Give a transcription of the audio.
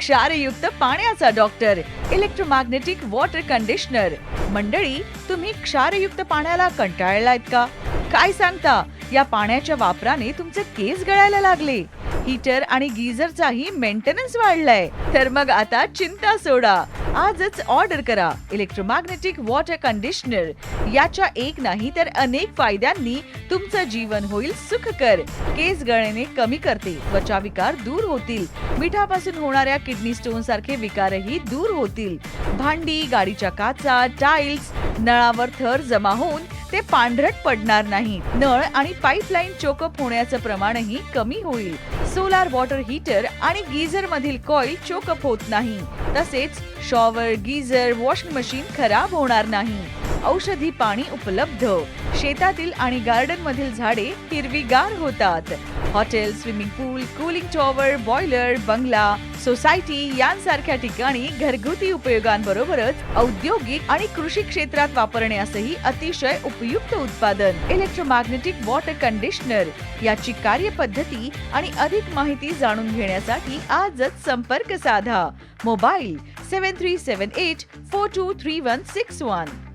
क्षारयुक्त पाण्याचा doctor electromagnetic water conditioner. मंडळी, तुम्ही क्षारयुक्त पाण्याला कंटाळलात का? काय सांगता, या पाण्याच्या वापराने तुमचे केस गळायला लागले, हीटर आणि गीझरचाही मेंटेनन्स वाढलाय, तर मग आता चिंता सोडा, आजच ऑर्डर करा इलेक्ट्रोमॅग्नेटिक वॉटर कंडिशनर। याच्या एक नाही तर अनेक फायद्यांनी तुमचं जीवन होईल सुखकर। केस गळणे कमी करते, त्वचा विकार दूर होतील, मिठापासून होणाऱ्या किडनी स्टोन सारखे विकारही दूर होतील, भांडी, गाडीच्या काचा, टाइल्स, नळावर थर जमा होऊन ते पांढरट पडणार नाही, नळ आणि पाईपलाईन चोकअप होण्याचं प्रमाणही कमी होईल, सोलार वॉटर हीटर आणि गीझर मधील कॉईल चोकअप होत नाही, तसेच शॉवर, गीझर, वॉशिंग मशीन खराब होणार नाही, औषधी पाणी उपलब्ध, शेतातील आणि गार्डन मधील झाडे हिरवीगार होतात, हॉटेल, स्विमिंग पूल, कूलिंग टॉवर, बॉयलर, बंगला, सोसायटी यांसारख्या ठिकाणी घरगुती उपयोगांबरोबरच औद्योगिक आणि कृषी क्षेत्रात वापरण्यासही अतिशय उपयुक्त उत्पादन इलेक्ट्रोमॅग्नेटिक वॉटर कंडिशनर। याची कार्यपद्धती आणि अधिक माहिती जाणून घेण्यासाठी आजच संपर्क साधा। मोबाईल 7378423161।